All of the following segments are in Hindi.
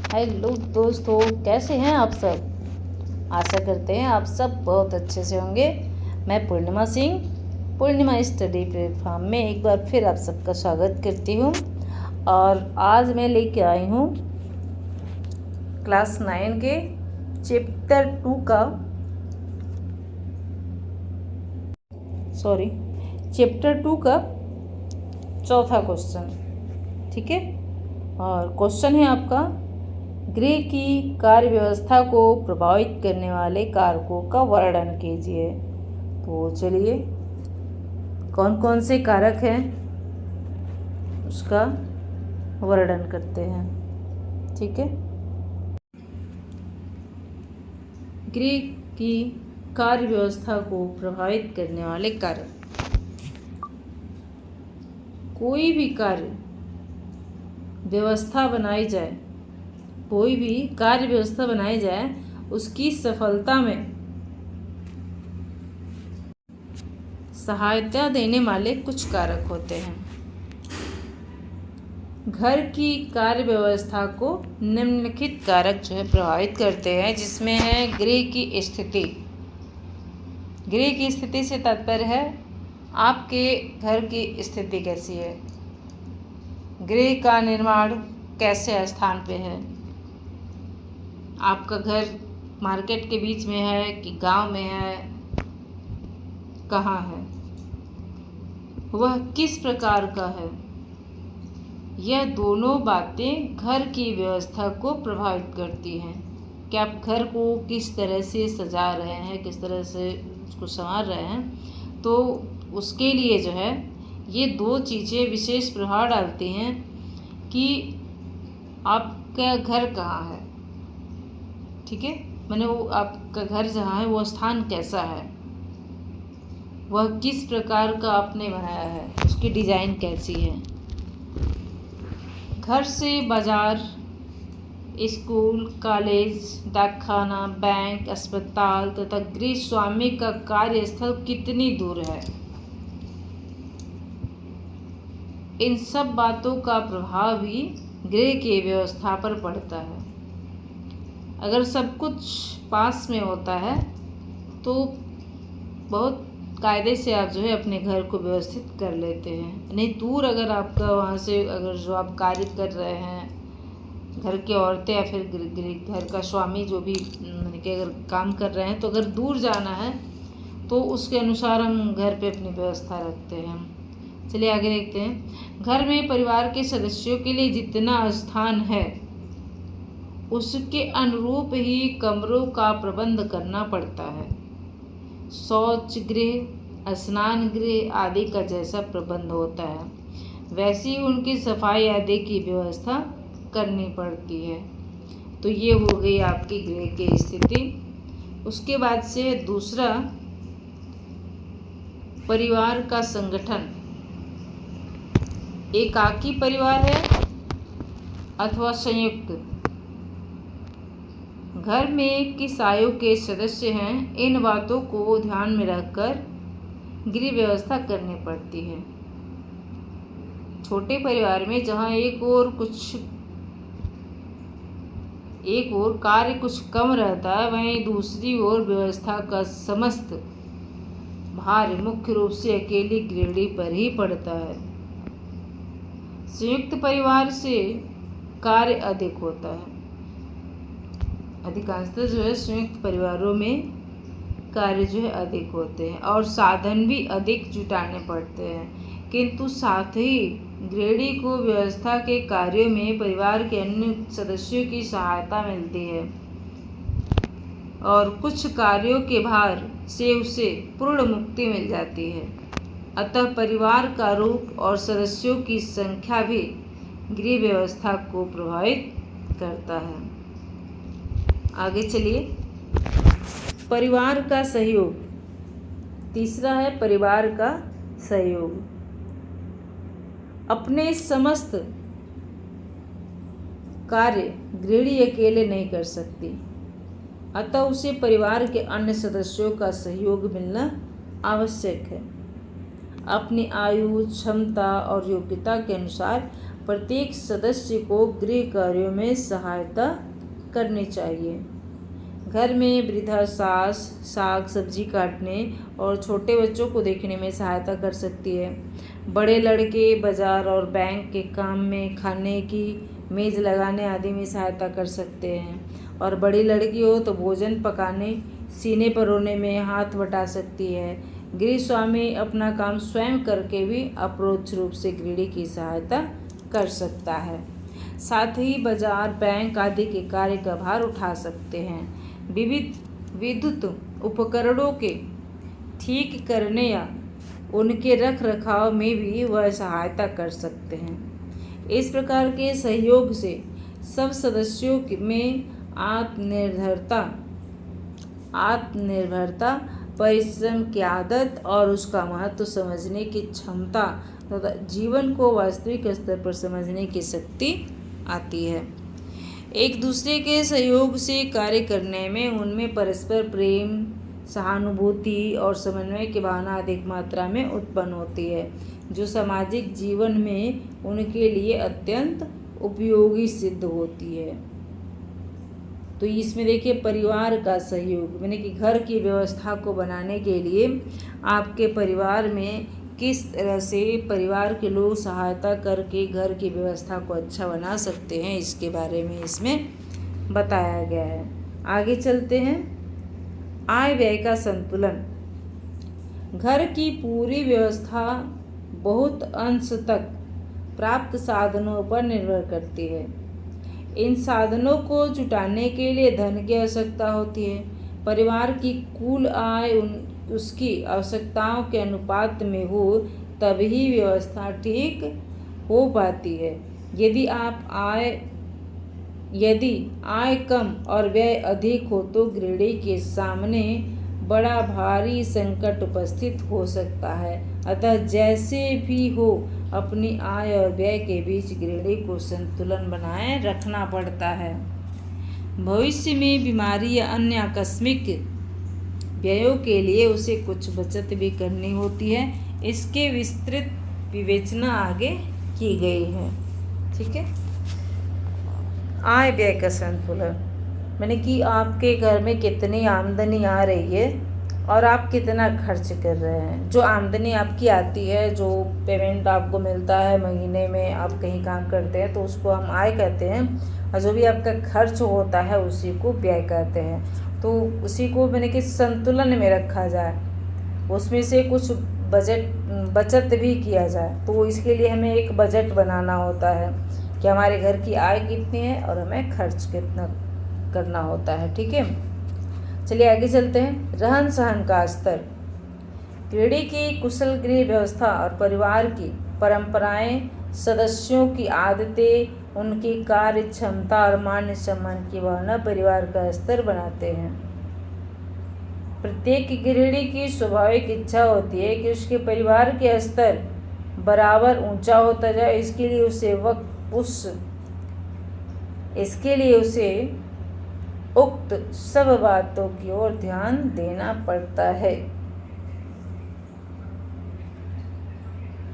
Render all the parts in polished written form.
हेलो दोस्तों, कैसे हैं आप सब। आशा करते हैं आप सब बहुत अच्छे से होंगे। मैं पूर्णिमा सिंह, पूर्णिमा स्टडी प्लेटफॉर्म में एक बार फिर आप सबका स्वागत करती हूँ। और आज मैं लेके आई हूँ क्लास 9 के चैप्टर 2 का चैप्टर 2 का चौथा क्वेश्चन। ठीक है, और क्वेश्चन है आपका, गृह की कार्य व्यवस्था को प्रभावित करने वाले कारकों का वर्णन कीजिए। तो चलिए, कौन कौन से कारक हैं उसका वर्णन करते हैं। ठीक है, गृह की कार्य व्यवस्था को प्रभावित करने वाले कारक। कोई भी कार्य व्यवस्था बनाई जाए, कोई भी कार्य व्यवस्था बनाई जाए, उसकी सफलता में सहायता देने वाले कुछ कारक होते हैं। घर की कार्य व्यवस्था को निम्नलिखित कारक जो है प्रभावित करते हैं, जिसमें है गृह की स्थिति। गृह की स्थिति से तात्पर्य है आपके घर की स्थिति कैसी है, गृह का निर्माण कैसे स्थान पे है, आपका घर मार्केट के बीच में है कि गांव में है, कहाँ है, वह किस प्रकार का है। यह दोनों बातें घर की व्यवस्था को प्रभावित करती हैं कि आप घर को किस तरह से सजा रहे हैं, किस तरह से उसको संवार रहे हैं। तो उसके लिए जो है ये दो चीज़ें विशेष प्रभाव डालती हैं कि आपका घर कहाँ है। ठीक है, मैंने वो आपका घर जहाँ है वो स्थान कैसा है, वह किस प्रकार का आपने बनाया है, उसकी डिज़ाइन कैसी है। घर से बाजार, स्कूल, कॉलेज, डाकखाना, बैंक, अस्पताल तथा गृह स्वामी का कार्यस्थल कितनी दूर है, इन सब बातों का प्रभाव भी गृह की व्यवस्था पर पड़ता है। अगर सब कुछ पास में होता है तो बहुत कायदे से आप जो है अपने घर को व्यवस्थित कर लेते हैं। नहीं, दूर अगर आपका वहाँ से अगर जो आप कार्य कर रहे हैं, घर की औरतें या फिर घर का स्वामी जो भी कि अगर काम कर रहे हैं, तो अगर दूर जाना है तो उसके अनुसार हम घर पे अपनी व्यवस्था रखते हैं। चलिए आगे देखते हैं। घर में परिवार के सदस्यों के लिए जितना स्थान है उसके अनुरूप ही कमरों का प्रबंध करना पड़ता है। शौच गृह, स्नान गृह आदि का जैसा प्रबंध होता है, वैसी उनकी सफाई आदि की व्यवस्था करनी पड़ती है। तो ये हो गई आपकी गृह की स्थिति। उसके बाद से दूसरा, परिवार का संगठन। एकाकी परिवार है अथवा संयुक्त। घर में किस आयु के सदस्य हैं, इन बातों को ध्यान में रखकर गृह व्यवस्था करनी पड़ती है। छोटे परिवार में जहाँ एक ओर कार्य कुछ कम रहता है, वहीं दूसरी ओर व्यवस्था का समस्त भार मुख्य रूप से अकेली गृहिणी पर ही पड़ता है। संयुक्त परिवार से कार्य अधिक होता है। अधिकांशतः जो है संयुक्त परिवारों में कार्य जो है अधिक होते हैं और साधन भी अधिक जुटाने पड़ते हैं, किंतु साथ ही गृहिणी को व्यवस्था के कार्यों में परिवार के अन्य सदस्यों की सहायता मिलती है और कुछ कार्यों के भार से उसे पूर्ण मुक्ति मिल जाती है। अतः परिवार का रूप और सदस्यों की संख्या भी गृह व्यवस्था को प्रभावित करता है। आगे चलिए, परिवार का सहयोग। तीसरा है परिवार का सहयोग। अपने समस्त कार्य गृहिणी अकेले नहीं कर सकती, अतः उसे परिवार के अन्य सदस्यों का सहयोग मिलना आवश्यक है। अपनी आयु, क्षमता और योग्यता के अनुसार प्रत्येक सदस्य को गृह कार्यों में सहायता करनी चाहिए। घर में वृद्धा सास साग सब्जी काटने और छोटे बच्चों को देखने में सहायता कर सकती है। बड़े लड़के बाजार और बैंक के काम में खाने की मेज़ लगाने आदि में सहायता कर सकते हैं। और बड़ी लड़की हो तो भोजन पकाने, सीने परोने में हाथ बटा सकती है। गृह स्वामी अपना काम स्वयं करके भी अप्रोच रूप से गृहिणी की सहायता कर सकता है। साथ ही बाजार, बैंक आदि के कार्य का भार उठा सकते हैं। विविध विद्युत उपकरणों के ठीक करने या उनके रख रखाव में भी वह सहायता कर सकते हैं। इस प्रकार के सहयोग से सब सदस्यों में आत्मनिर्भरता, परिश्रम की आदत और उसका महत्व समझने की क्षमता तथा जीवन को वास्तविक स्तर पर समझने की शक्ति आती है। एक दूसरे के सहयोग से कार्य करने में उनमें परस्पर प्रेम, सहानुभूति और समन्वय की भावना अधिक मात्रा में उत्पन्न होती है, जो सामाजिक जीवन में उनके लिए अत्यंत उपयोगी सिद्ध होती है। तो इसमें देखिए परिवार का सहयोग, यानी कि घर की व्यवस्था को बनाने के लिए आपके परिवार में किस तरह से परिवार के लोग सहायता करके घर की व्यवस्था को अच्छा बना सकते हैं, इसके बारे में इसमें बताया गया है। आगे चलते हैं। आय व्यय का संतुलन। घर की पूरी व्यवस्था बहुत अंश तक प्राप्त साधनों पर निर्भर करती है। इन साधनों को जुटाने के लिए धन की आवश्यकता होती है। परिवार की कुल आय उसकी आवश्यकताओं के अनुपात में हो तभी व्यवस्था ठीक हो पाती है। यदि आय कम और व्यय अधिक हो तो गृहिणी के सामने बड़ा भारी संकट उपस्थित हो सकता है। अतः जैसे भी हो अपनी आय और व्यय के बीच गृहिणी को संतुलन बनाए रखना पड़ता है। भविष्य में बीमारी या अन्य आकस्मिक व्ययों के लिए उसे कुछ बचत भी करनी होती है। इसके विस्तृत विवेचना आगे की गई है। ठीक है। आय व्यय का संतुलन, माने कि आपके घर में कितनी आमदनी आ रही है और आप कितना खर्च कर रहे हैं। जो आमदनी आपकी आती है, जो पेमेंट आपको मिलता है महीने में, आप कहीं काम करते हैं तो उसको हम आय कहते हैं, और जो भी आपका खर्च होता है उसी को व्यय कहते हैं। तो उसी को मैंने कि संतुलन में रखा जाए, उसमें से कुछ बचत भी किया जाए। तो इसके लिए हमें एक बजट बनाना होता है कि हमारे घर की आय कितनी है और हमें खर्च कितना करना होता है। ठीक है, चलिए आगे चलते हैं। रहन सहन का स्तर। गृहिणी की कुशल गृह व्यवस्था और परिवार की परंपराएं, सदस्यों की आदतें, उनकी कार्य क्षमता और मान सम्मान की भावना परिवार का स्तर बनाते हैं। प्रत्येक गृहिणी की स्वाभाविक इच्छा होती है कि उसके परिवार के स्तर बराबर ऊंचा होता जाए। इसके लिए उसे उक्त सब बातों की ओर ध्यान देना पड़ता है।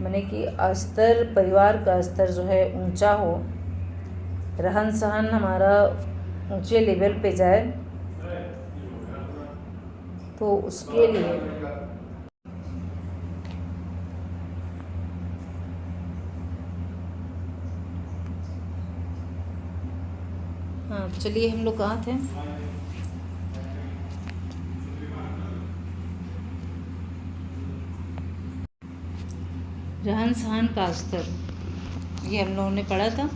माने कि स्तर, परिवार का स्तर जो है ऊंचा हो, रहन सहन हमारा ऊंचे लेवल पे जाए, तो उसके लिए हाँ, चलिए हम लोग कहाँ थे? रहन सहन का स्तर, ये हम लोगों ने पढ़ा था।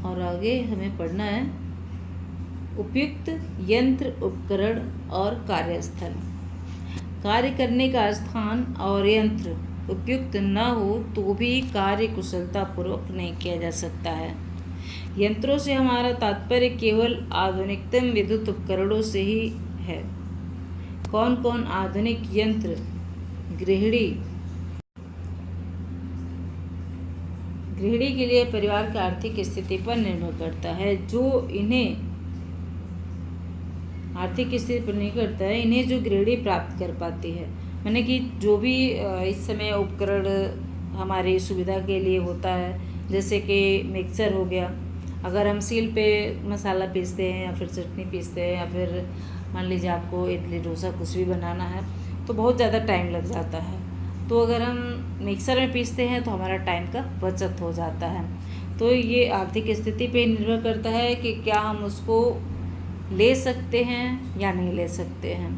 और आगे हमें पढ़ना है उपयुक्त यंत्र, उपकरण और कार्यस्थल। कार्य करने का स्थान और यंत्र उपयुक्त न हो तो भी कार्य कुशलता पूर्वक नहीं किया जा सकता है। यंत्रों से हमारा तात्पर्य केवल आधुनिकतम विद्युत उपकरणों से ही है। कौन कौन आधुनिक यंत्र गृहिणी के लिए परिवार की आर्थिक स्थिति पर निर्भर करता है। आर्थिक स्थिति पर नहीं करता है, इन्हें जो गृहिणी प्राप्त कर पाती है। माने कि जो भी इस समय उपकरण हमारी सुविधा के लिए होता है, जैसे कि मिक्सर हो गया। अगर हम सील पे मसाला पीसते हैं या फिर चटनी पीसते हैं या फिर मान लीजिए आपको इडली डोसा कुछ भी बनाना है तो बहुत ज़्यादा टाइम लग जाता है। तो अगर हम मिक्सर में पीसते हैं तो हमारा टाइम का बचत हो जाता है। तो ये आर्थिक स्थिति पे निर्भर करता है कि क्या हम उसको ले सकते हैं या नहीं ले सकते हैं।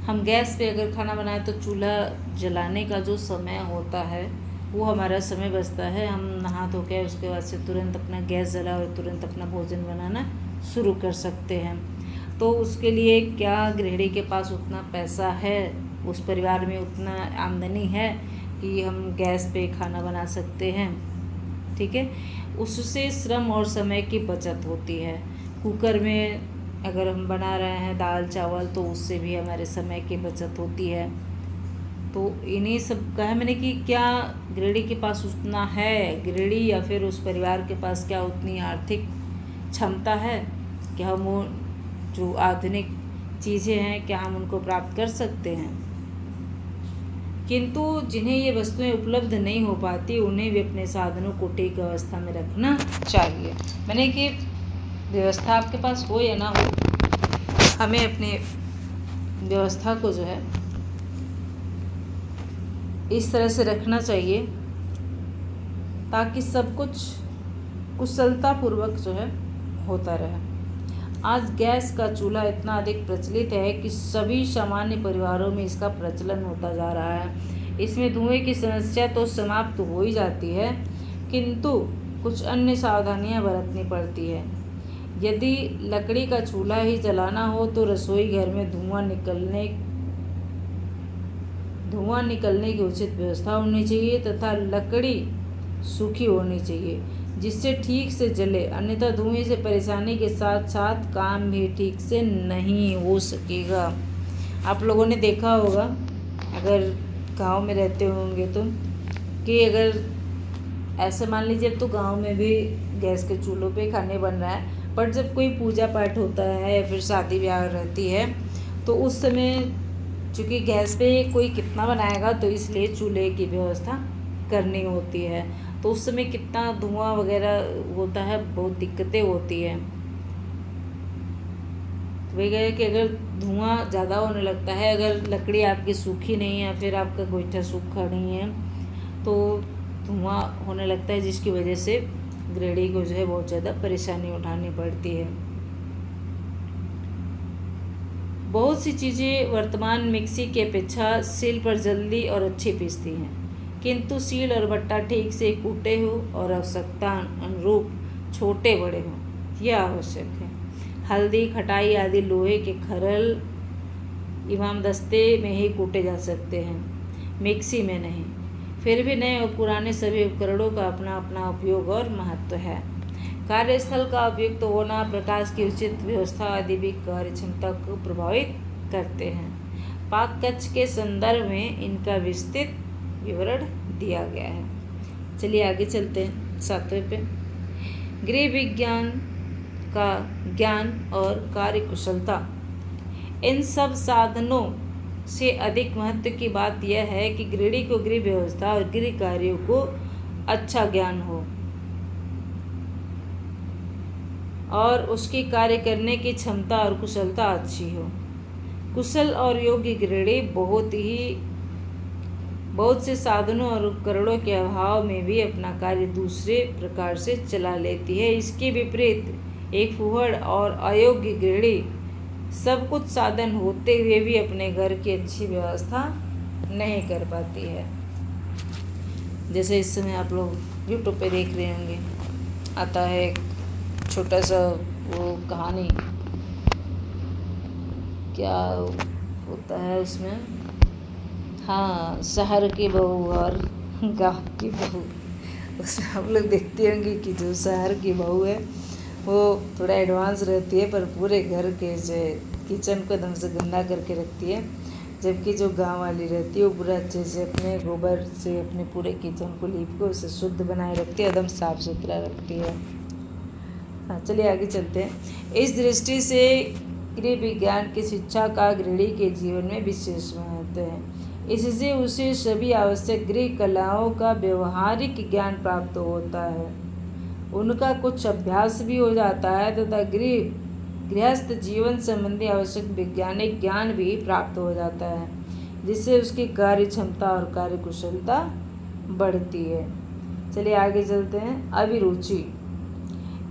हम गैस पे अगर खाना बनाए तो चूल्हा जलाने का जो समय होता है वो हमारा समय बचता है। हम नहा धो के उसके बाद से तुरंत अपना गैस जला और तुरंत अपना भोजन बनाना शुरू कर सकते हैं। तो उसके लिए क्या गृहिणी के पास उतना पैसा है, उस परिवार में उतना आमदनी है कि हम गैस पे खाना बना सकते हैं, ठीक है। उससे श्रम और समय की बचत होती है। कुकर में अगर हम बना रहे हैं दाल चावल तो उससे भी हमारे समय की बचत होती है। तो इन्हीं सब कहा मैंने कि क्या गृहिणी के पास उतना है, गृहिणी या फिर उस परिवार के पास क्या उतनी आर्थिक क्षमता है कि हम वो जो आधुनिक चीज़ें हैं क्या हम उनको प्राप्त कर सकते हैं। किंतु जिन्हें ये वस्तुएं उपलब्ध नहीं हो पाती उन्हें भी अपने साधनों को ठीक अवस्था में रखना चाहिए। मैंने कि व्यवस्था आपके पास हो या ना हो, हमें अपने व्यवस्था को जो है इस तरह से रखना चाहिए ताकि सब कुछ कुशलतापूर्वक जो है होता रहे। आज गैस का चूल्हा इतना अधिक प्रचलित है कि सभी सामान्य परिवारों में इसका प्रचलन होता जा रहा है। इसमें धुएं की समस्या तो समाप्त हो ही जाती है, किंतु कुछ अन्य सावधानियां बरतनी पड़ती है। यदि लकड़ी का चूल्हा ही जलाना हो तो रसोई घर में धुआं निकलने की उचित व्यवस्था होनी चाहिए तथा लकड़ी सूखी होनी चाहिए जिससे ठीक से जले, अन्यथा धुएं से परेशानी के साथ साथ काम भी ठीक से नहीं हो सकेगा। आप लोगों ने देखा होगा अगर गांव में रहते होंगे तो कि अगर ऐसे मान लीजिए तो गांव में भी गैस के चूल्हों पे खाने बन रहा है, पर जब कोई पूजा पाठ होता है या फिर शादी ब्याह रहती है तो उस समय चूँकि गैस पे कोई कितना बनाएगा तो इसलिए चूल्हे की व्यवस्था करनी होती है। तो उस समय कितना धुआं वगैरह होता है, बहुत दिक्कतें होती है। तो वही है कि अगर धुआं ज़्यादा होने लगता है, अगर लकड़ी आपकी सूखी नहीं है या फिर आपका गोईठा सूखा नहीं है तो धुआं होने लगता है, जिसकी वजह से गृहिणी को जो है बहुत ज़्यादा परेशानी उठानी पड़ती है। बहुत सी चीज़ें वर्तमान मिक्सी की अपेक्षा सील पर जल्दी और अच्छी पीसती हैं, किंतु सील और भट्टा ठीक से कूटे हो और आवश्यकता अनुरूप छोटे बड़े हों यह आवश्यक है। हल्दी खटाई आदि लोहे के खरल इमामदस्ते में ही कूटे जा सकते हैं, मिक्सी में नहीं। फिर भी नए और पुराने सभी उपकरणों का अपना अपना उपयोग और महत्व है। कार्यस्थल का उपयुक्त होना, प्रकाश की उचित व्यवस्था आदि भी कार्य क्षमता को प्रभावित करते हैं। पाक कक्ष के संदर्भ में इनका विस्तृत विवरण दिया गया है। चलिए आगे चलते हैं 7वें पे। गृह विज्ञान का ज्ञान और कार्य कुशलता। इन सब साधनों से अधिक महत्व की बात यह है कि गृहिणी को गृह व्यवस्था और गृह कार्यों को अच्छा ज्ञान हो और उसकी कार्य करने की क्षमता और कुशलता अच्छी हो। कुशल और योग्य गृहिणी बहुत से साधनों और उपकरणों के अभाव में भी अपना कार्य दूसरे प्रकार से चला लेती है। इसके विपरीत एक फूहड़ और अयोग्य गृहिणी सब कुछ साधन होते हुए भी अपने घर की अच्छी व्यवस्था नहीं कर पाती है। जैसे इस समय आप लोग यूट्यूब पे देख रहे होंगे, आता है एक छोटा सा वो कहानी, क्या होता है उसमें, हाँ, शहर की बहू और गाँव की बहू। उसमें हम लोग देखते होंगे कि जो शहर की बहू है वो थोड़ा एडवांस रहती है पर पूरे घर के जो किचन को एकदम से गंदा करके रखती है, जबकि जो गांव वाली रहती है वो पूरा अच्छे से अपने गोबर से अपने पूरे किचन को लीप कर उसे शुद्ध बनाए रखती है, एकदम साफ सुथरा रखती है। हाँ, चलिए आगे चलते हैं। इस दृष्टि से गृह विज्ञान की शिक्षा का गृहिणी के जीवन में विशेष महत्व है। इससे उसे सभी आवश्यक गृह कलाओं का व्यवहारिक ज्ञान प्राप्त होता है। उनका कुछ अभ्यास भी हो जाता है तथा गृहस्थ जीवन संबंधी आवश्यक वैज्ञानिक ज्ञान भी प्राप्त हो जाता है, जिससे उसकी कार्य क्षमता और कार्य कुशलता बढ़ती है। चलिए आगे चलते हैं। अभिरुचि।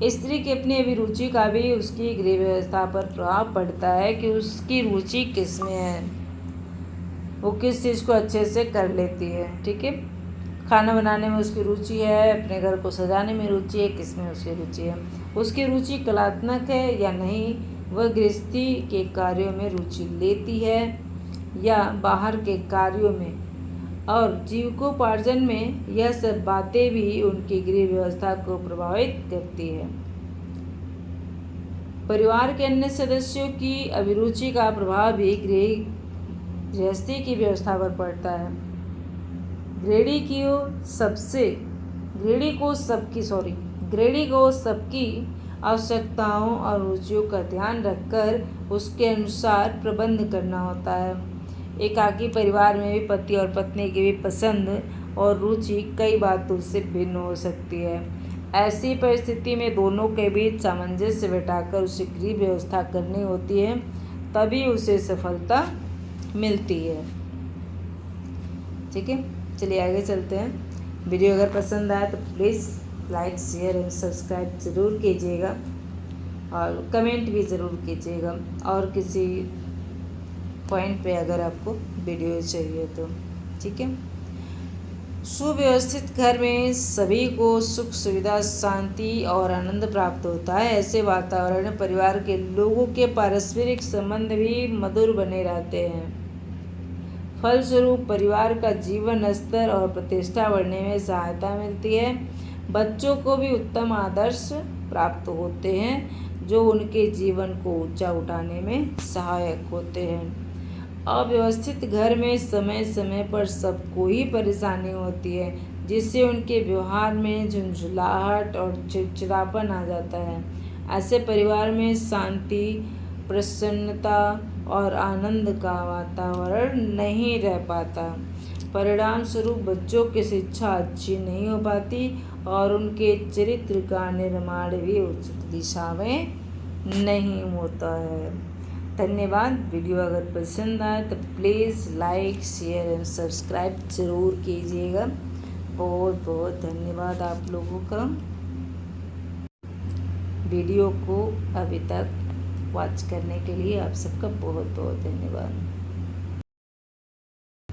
स्त्री की अपनी अभिरुचि का भी उसकी गृह व्यवस्था पर प्रभाव पड़ता है कि उसकी रुचि किस में है, वो किस चीज़ को अच्छे से कर लेती है। ठीक है, खाना बनाने में उसकी रुचि है, अपने घर को सजाने में रुचि है, किस में उसकी रुचि है, उसकी रुचि कलात्मक है या नहीं, वह गृहस्थी के कार्यों में रुचि लेती है या बाहर के कार्यों में, और जीविकोपार्जन में। यह सब बातें भी उनकी गृह व्यवस्था को प्रभावित करती है। परिवार के अन्य सदस्यों की अभिरुचि का प्रभाव भी गृहस्थी की व्यवस्था पर पड़ता है। गृहिणी को सबकी आवश्यकताओं और रुचियों का ध्यान रखकर उसके अनुसार प्रबंध करना होता है। एकाकी परिवार में भी पति और पत्नी की भी पसंद और रुचि कई बातों से भिन्न हो सकती है। ऐसी परिस्थिति में दोनों के बीच सामंजस्य बैठाकर उसे गृह व्यवस्था करनी होती है, तभी उसे सफलता मिलती है। ठीक है, चलिए आगे चलते हैं। वीडियो अगर पसंद आए तो please like share and subscribe ज़रूर कीजिएगा और कमेंट भी ज़रूर कीजिएगा, और किसी पॉइंट पे अगर आपको वीडियो चाहिए तो। ठीक है, सुव्यवस्थित घर में सभी को सुख सुविधा, शांति और आनंद प्राप्त होता है। ऐसे वातावरण में परिवार के लोगों के पारस्परिक संबंध भी मधुर बने रहते हैं। फलस्वरूप परिवार का जीवन स्तर और प्रतिष्ठा बढ़ने में सहायता मिलती है। बच्चों को भी उत्तम आदर्श प्राप्त होते हैं जो उनके जीवन को ऊंचा उठाने में सहायक होते हैं। अव्यवस्थित घर में समय समय पर सबको ही परेशानी होती है, जिससे उनके व्यवहार में झुंझुलाहट और चिड़चिड़ापन आ जाता है। ऐसे परिवार में शांति, प्रसन्नता और आनंद का वातावरण नहीं रह पाता। परिणाम स्वरूप बच्चों की शिक्षा अच्छी नहीं हो पाती और उनके चरित्र का निर्माण भी उचित दिशा में नहीं होता है। धन्यवाद। वीडियो अगर पसंद आए तो please like share and subscribe ज़रूर कीजिएगा। बहुत बहुत धन्यवाद आप लोगों का वीडियो को अभी तक वॉच करने के लिए। आप सबका बहुत बहुत धन्यवाद।